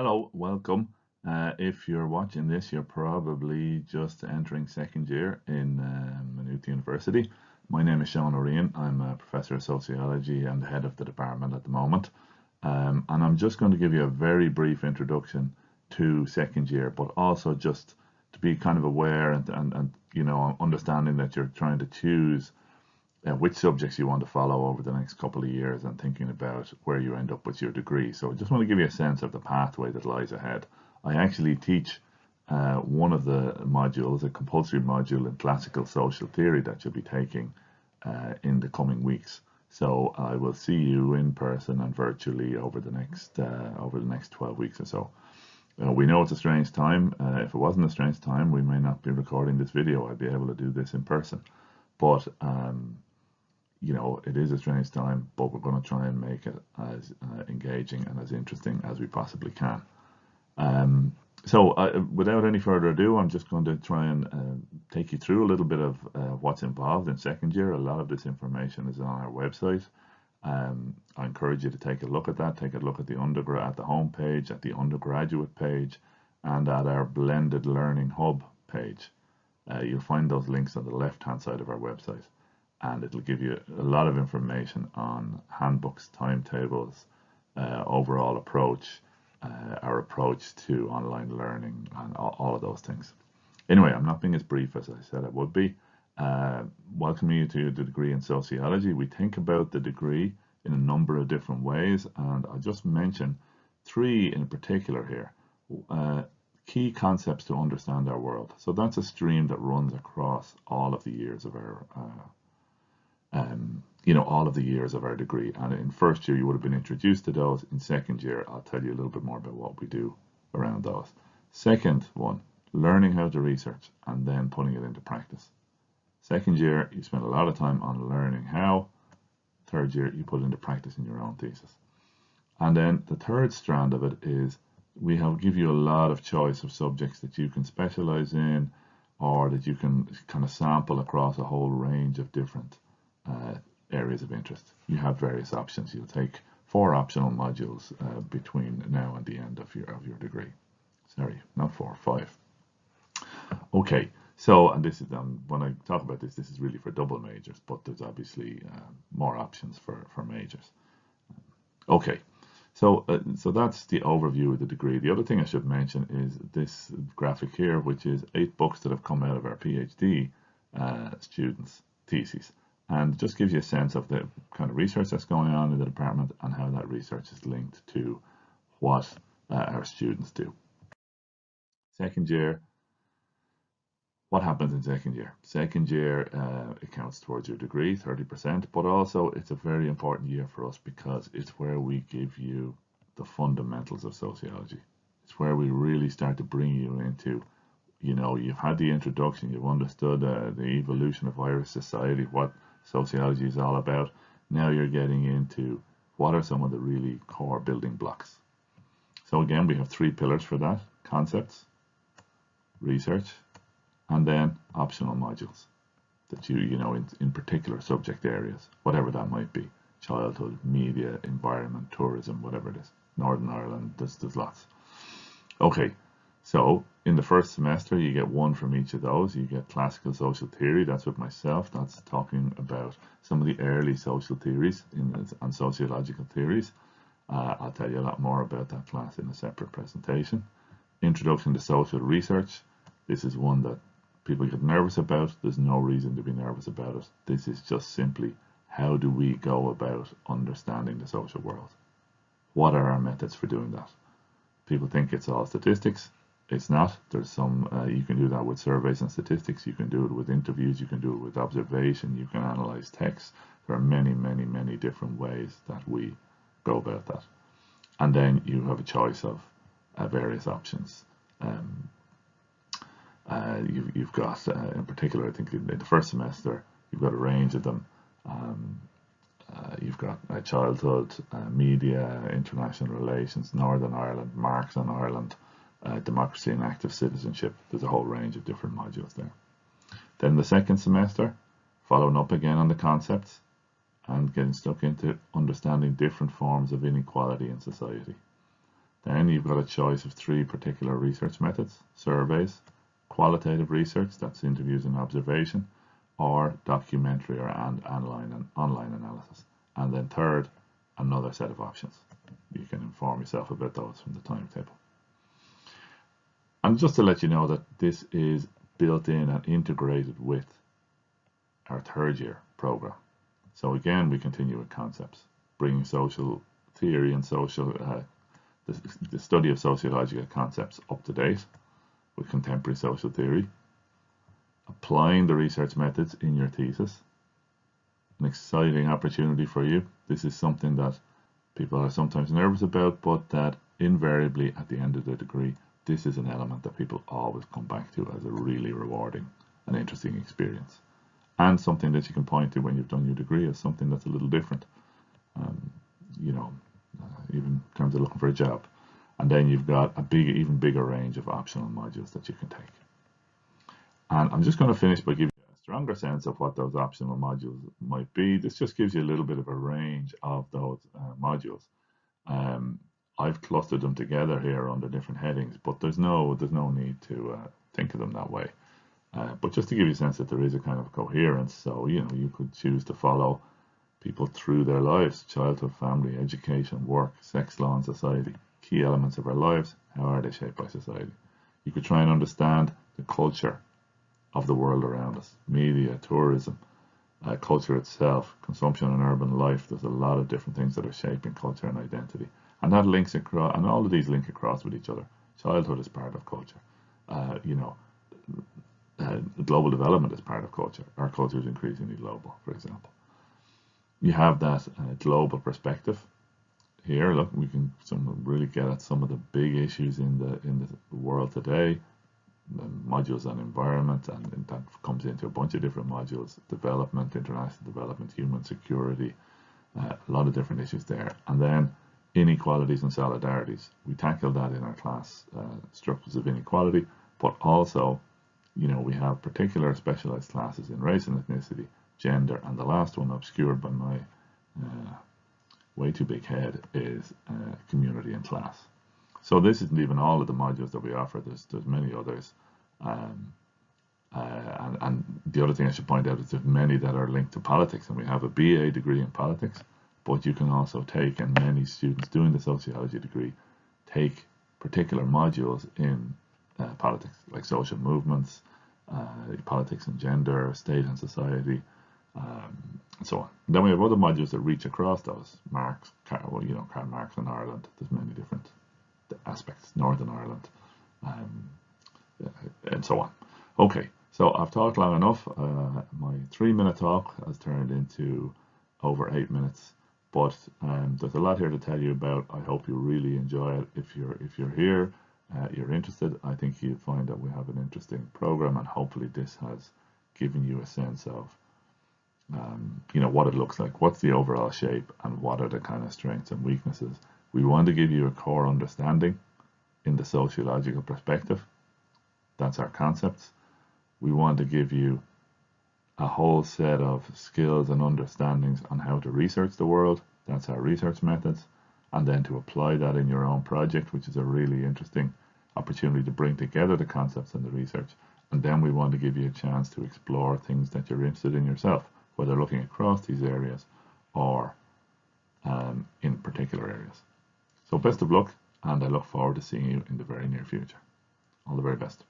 Hello, welcome. If you're watching this, you're probably just entering second year in Maynooth University. My name is Sean O'Rian. I'm a professor of sociology and the head of the department at the moment. And I'm just going to give you a very brief introduction to second year, but also just to be kind of aware and understanding that you're trying to choose which subjects you want to follow over the next couple of years and thinking about where you end up with your degree. So I just want to give you a sense of the pathway that lies ahead. I actually teach one of the modules, a compulsory module in classical social theory that you'll be taking in the coming weeks. So I will see you in person and virtually over the next 12 weeks or so. We know it's a strange time. If it wasn't a strange time, we may not be recording this video. I'd be able to do this in person. But it is a strange time, but we're going to try and make it as engaging and as interesting as we possibly can. So without any further ado, I'm just going to try and take you through a little bit of what's involved in second year. A lot of this information is on our website. I encourage you to take a look at that. Take a look at the home page, at the undergraduate page, and at our blended learning hub page. You'll find those links on the left-hand side of our website, and it'll give you a lot of information on handbooks, timetables, overall approach, our approach to online learning, and all of those things. Anyway, I'm not being as brief as I said I would be. Welcoming you to the degree in sociology. We think about the degree in a number of different ways, and I'll just mention three in particular here. Key concepts to understand our world. So that's a stream that runs across all of the years of our all of the years of our degree. And in first year, you would have been introduced to those. In second year, I'll tell you a little bit more about what we do around those. Second one, learning how to research and then putting it into practice. Second year, you spend a lot of time on learning how. Third year, you put it into practice in your own thesis. And then the third strand of it is we give you a lot of choice of subjects that you can specialize in, or that you can kind of sample across a whole range of different areas of interest. You have various options. You'll take 4 optional modules between now and the end of your degree. Sorry, not 4, 5. Okay, so, and this is when I talk about this is really for double majors, but there's obviously more options for majors. Okay, so that's the overview of the degree. The other thing I should mention is this graphic here, which is 8 books that have come out of our PhD students' theses. And just gives you a sense of the kind of research that's going on in the department and how that research is linked to what our students do. Second year, what happens in second year? Second year, it counts towards your degree, 30%, but also it's a very important year for us because it's where we give you the fundamentals of sociology. It's where we really start to bring you into, you've had the introduction, you've understood the evolution of Irish society, what sociology is all about. Now you're getting into what are some of the really core building blocks. So again, we have 3 pillars for that: concepts, research, and then optional modules that in particular subject areas, whatever that might be: childhood, media, environment, tourism, whatever it is. Northern Ireland, there's lots. Okay, so in the first semester, you get 1 from each of those. You get classical social theory. That's with myself. That's talking about some of the early social theories and sociological theories. I'll tell you a lot more about that class in a separate presentation. Introduction to social research. This is one that people get nervous about. There's no reason to be nervous about it. This is just simply, how do we go about understanding the social world? What are our methods for doing that? People think it's all statistics. It's not. There's some, you can do that with surveys and statistics. You can do it with interviews. You can do it with observation. You can analyze text. There are many, many, many different ways that we go about that. And then you have a choice of various options. You've got, in particular, I think in the first semester, you've got a range of them. You've got childhood, media, international relations, Northern Ireland, Marx on Ireland, democracy and active citizenship. There's a whole range of different modules there. Then the second semester, following up again on the concepts and getting stuck into understanding different forms of inequality in society. Then you've got a choice of 3 particular research methods: surveys, qualitative research, that's interviews and observation, or documentary or online analysis. And then third, another set of options. You can inform yourself about those from the timetable. And just to let you know that this is built in and integrated with our 3rd year program. So again, we continue with concepts, bringing social theory and the study of sociological concepts up to date with contemporary social theory, applying the research methods in your thesis. An exciting opportunity for you. This is something that people are sometimes nervous about, but that invariably at the end of the degree, this is an element that people always come back to as a really rewarding and interesting experience, and something that you can point to when you've done your degree as something that's a little different, even in terms of looking for a job. And then you've got a even bigger range of optional modules that you can take. And I'm just going to finish by giving you a stronger sense of what those optional modules might be. This just gives you a little bit of a range of those modules. I've clustered them together here under different headings, but there's no need to think of them that way. But just to give you a sense that there is a kind of coherence, so you could choose to follow people through their lives: childhood, family, education, work, sex, law, and society. Key elements of our lives. How are they shaped by society? You could try and understand the culture of the world around us: media, tourism, culture itself, consumption and urban life. There's a lot of different things that are shaping culture and identity. And that links across, and all of these link across with each other. Childhood is part of culture. Global development is part of culture. Our culture is increasingly global, for example. You have that global perspective. Here, look, we can really get at some of the big issues in the world today. The modules on environment, and that comes into a bunch of different modules: development, international development, human security, a lot of different issues there. And then inequalities and solidarities. We tackle that in our class, structures of inequality, but also, we have particular specialized classes in race and ethnicity, gender, and the last one, obscured by my way too big head, is community and class. So this isn't even all of the modules that we offer. There's many others, and the other thing I should point out is there's many that are linked to politics, and we have a BA degree in politics. But you can also take, and many students doing the sociology degree take, particular modules in politics, like social movements, politics and gender, state and society, and so on. And then we have other modules that reach across those. Karl Marx in Ireland. There's many different aspects. Northern Ireland, and so on. Okay, so I've talked long enough. My 3-minute talk has turned into over 8 minutes. But there's a lot here to tell you about. I hope you really enjoy it. If you're here, you're interested, I think you'll find that we have an interesting program, and hopefully this has given you a sense of what it looks like, what's the overall shape, and what are the kind of strengths and weaknesses. We want to give you a core understanding in the sociological perspective. That's our concepts. We want to give you a whole set of skills and understandings on how to research the world. That's our research methods. And then to apply that in your own project, which is a really interesting opportunity to bring together the concepts and the research. And then we want to give you a chance to explore things that you're interested in yourself, whether looking across these areas or in particular areas. So best of luck, and I look forward to seeing you in the very near future. All the very best.